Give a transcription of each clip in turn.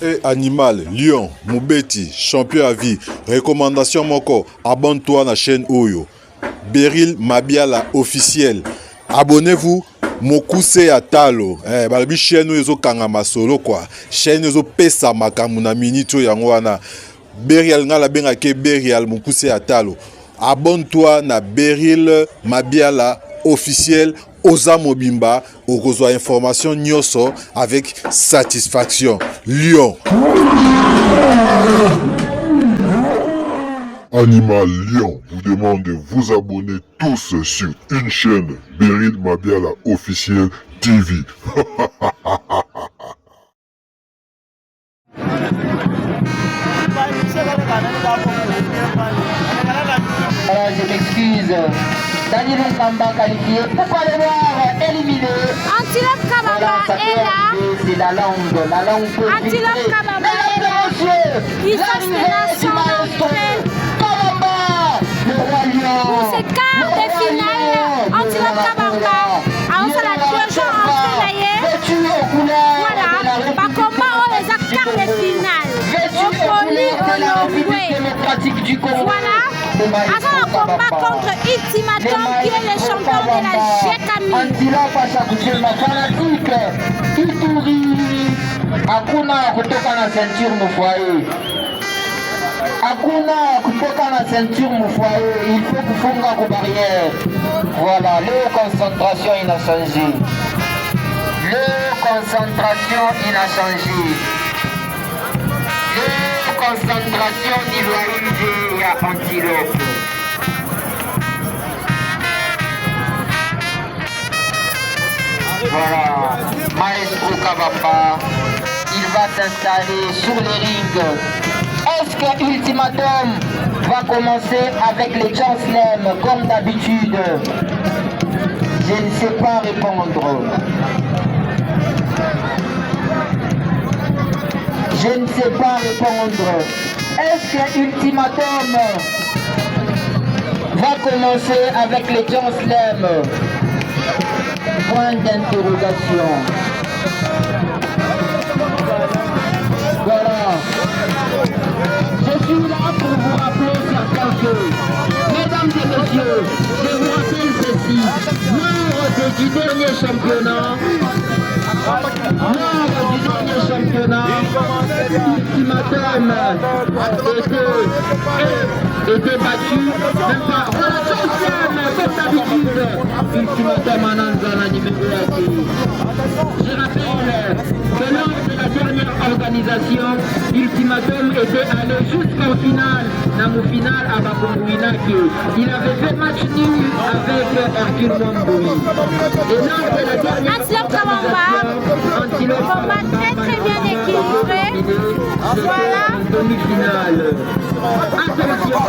Et animal, lion, Moubeti, champion à vie, recommandation moko, abonne-toi à la chaîne Oyo. Beryl Mabiala officiel. Abonnez-vous, Mokuse Atalo. Balabi chaîne Oyo kangama solo quoi. Chaîne Oyo pesa makamuna minito yangwana. Beryl nga la benga ke Beryl Mokuse Atalo. Abonne-toi na Beryl Mabiala officiel. Oza Mobimba, au reçoit information nyoso avec satisfaction. Lion. Animal Lion vous demande de vous abonner tous sur une chaîne Beryl Mabiala officiel TV. Je m'excuse. Daniel Nkamba qualifié. Pourquoi le noir éliminé? Antilope Kabamba est là. C'est la langue peut Antilope Kabamba est là. Il s'est pour ces quarts de finale, Antilope Kabamba a aussi la deuxième entrée. Voilà, par comment on les a quarts de finale. Au Poli, voilà. Avant le combat contre Ultimatum qui est le champion de la GKMI. Antilope Achakuchema fanatique Ituri. Hakuna kutoka na ceinture mfoyer. Hakuna kutoka na ceinture mfoyer. Il faut kufunga kwa barrière. Voilà, le concentration il a changé. Le concentration il a changé. Concentration d'Ivoire à Antilope. Voilà, Maestro Kabamba, il va s'installer sur les rings. Est-ce que Ultimatum va commencer avec les Jam Slam comme d'habitude? Je ne sais pas répondre. Je ne sais pas répondre. Est-ce que Ultimatum va commencer avec les Jam Slam? Point d'interrogation. Voilà. Je suis là pour vous rappeler certaines choses. Mesdames et messieurs, je vous rappelle ceci. Lors du dernier championnat, Ultimatum était battu, même pas. Voilà, comme d'habitude, Ultimatum Ananzana numéro 1. Je rappelle que lors de la dernière organisation, Ultimatum était allé jusqu'en finale, dans le final à Bakonguinaki. Il avait fait match nul avec Hercule Mamboui. Et lors de la dernière organisation, combat très bien équilibré. Voilà. Demi-finale. Attention.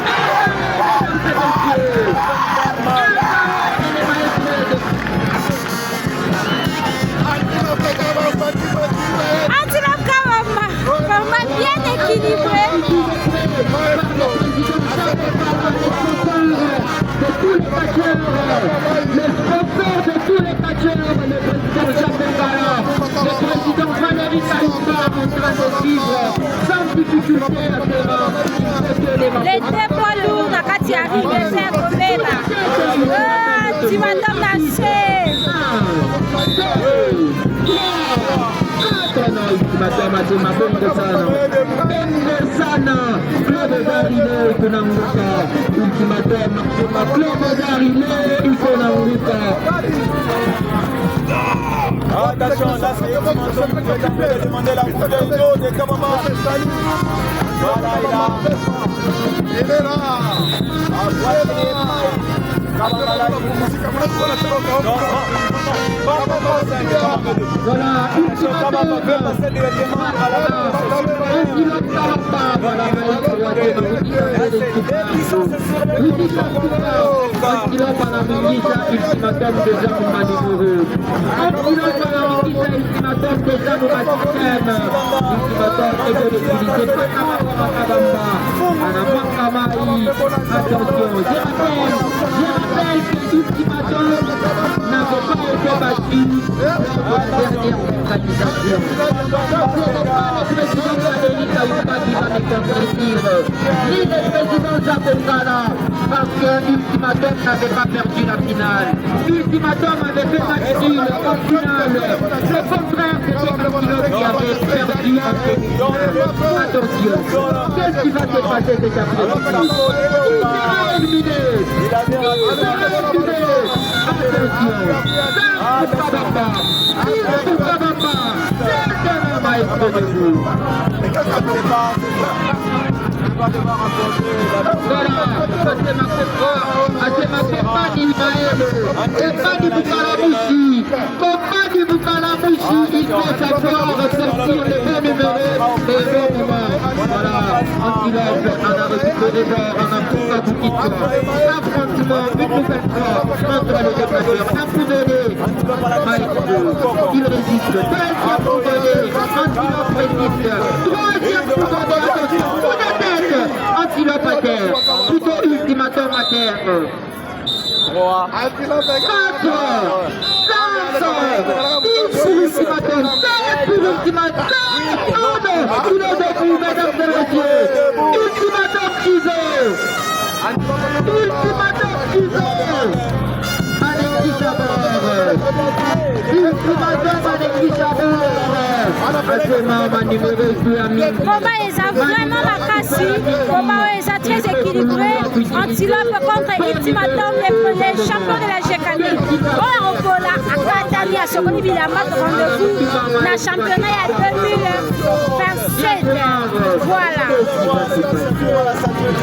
Antilope Kabamba, combat bien équilibré. Le sponsor de tous les catcheurs, le président Jean Bengala, le président Valérie Kalista en train de suivre sans difficulté à terrain. Les deux poids lourds, quand il arrive, c'est Gobela. Ultimatum Nassé. Sana, Claude Darile, Konanguka, Ultimatum, Claude Darile, Konanguka. Attention, là c'est Ultimatum qui est en train de demander la route de Kabamba. Voilà, il est là. Voilà, n'avait pas été battu lors de la dernière organisation. sortir ni le président Jacques Ngala parce qu'Ultimatum n'avait pas perdu la finale. Ultimatum avait fait match nul en finale. Le contraire, c'était Antilope qui avait perdu en demi-finale. Attention, qu'est-ce qui va se passer cet après-midi? Qui sera éliminé? Qui sera éliminé? Attention, c'est un maestro de vous. Voilà, c'est ma compagne Ismaël, compagne Bukalamushi, compagne Bukalamushi, il faut savoir ressortir les bons numéros et les bons moments. Voilà, Antilope en a récupéré d'or, en a pris un petit tour. Affrontement, une nouvelle fois, entre les déplaceurs, un coup donné, maestro, il résiste, deuxième coup donné, Antilope résiste, troisième coup donné, attention, coup de tête, Antilope à terre, plutôt Ultimatum à terre. 4, 5, Ultimatum, 7 pour Ultimatum, oh non, il est debout, mesdames et messieurs, Ultimatum Kizo, Ultimatum Kizo, Alexis Chabot, Ultimatum Alexis Chabot, combat est vraiment makasi, combat est très équilibré. Antilope contre Ultimatum, les champions de la GKD. On a Akatami à Sokoni Bilama, rendez-vous dans le championnat à 2027. Voilà.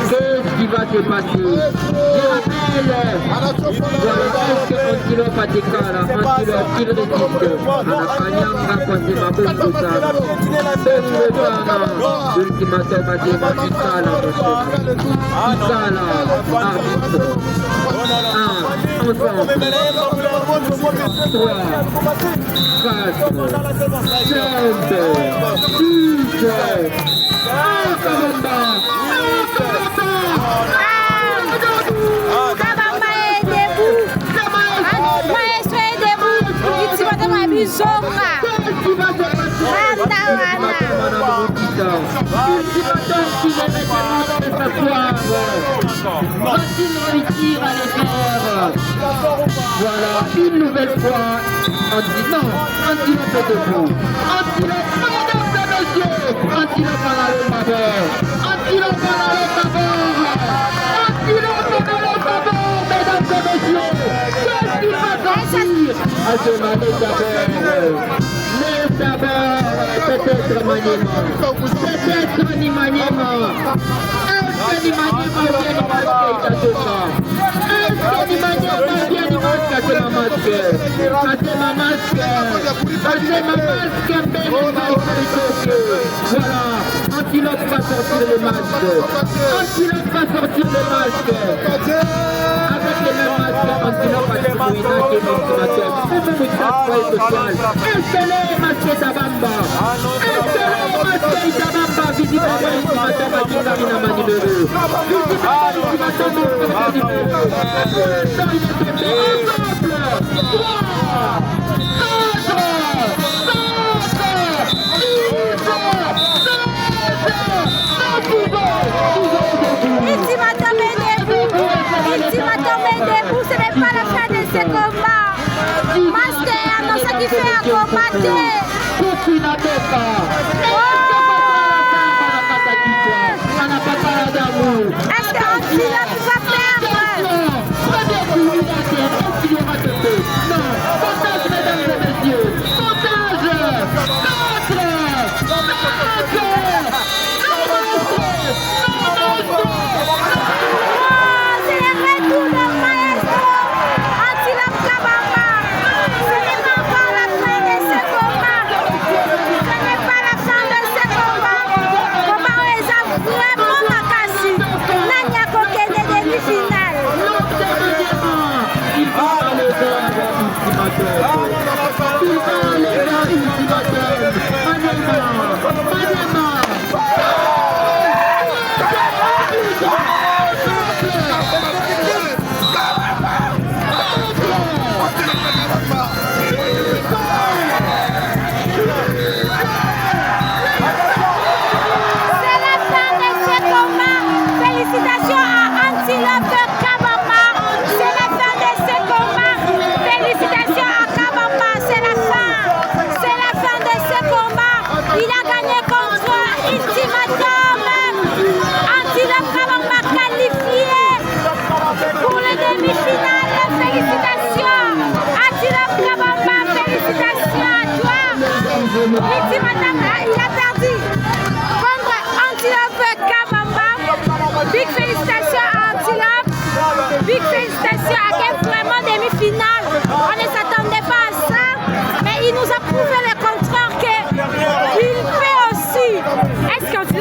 Qu'est-ce qui va se passer? Je rappelle, voilà, est-ce que Antilope a des cas là? Antilope, il résiste. Anakanyanga contre ma bonne Ultimatum a dit Ikala, Ikala, arbitre. 1, ensemble. 3, 4, 5, 6, Kabamba est debout. Maestro est debout. Ultimatum a mis Zonga. Ultimatum qui les met maintenant dans les s'asseoir. Va-t-il réussir à les faire? Voilà, une nouvelle fois. Antilope est debout. Antilope, mesdames et messieurs. Antilope à la bord. Antilope à la bord. Antilope à la bord, mesdames et messieurs. Qu'est-ce qu'il va sortir? À ce moment mais d'abord, peut-être Maniema. Peut-être Maniema. Est-ce que Maniema vient de masquer Katoka? Est-ce que Maniema vient de masquer ma masque? C'est ma masque. C'est ma masque. Voilà. Antilope va sortir le masque. Antilope va sortir le masque. Avec les mêmes masques, Antilope a distribué un qui est Ultimatum. C'est mon travail social. Est-ce masque Tabamba. Est-ce masque Tabamba visiblement Ultimatum a dit Karina Manibero. Ultimatum a dit Ultimatum est debout, ce n'est pas la fin de ce combat. Masque est annoncé qu'il fait un combat. Est-ce que Antilope va perdre? Non, montage mesdames et messieurs, montage. 4,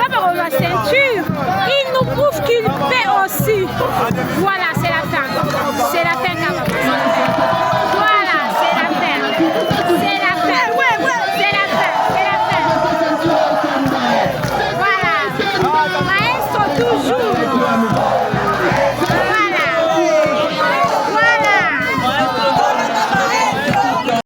va avoir la ceinture. Il nous prouve qu'il peut aussi. Voilà, c'est la fin. C'est la fin, voilà, c'est la fin. C'est la fin. C'est la fin. C'est la fin. Voilà. Maestro toujours.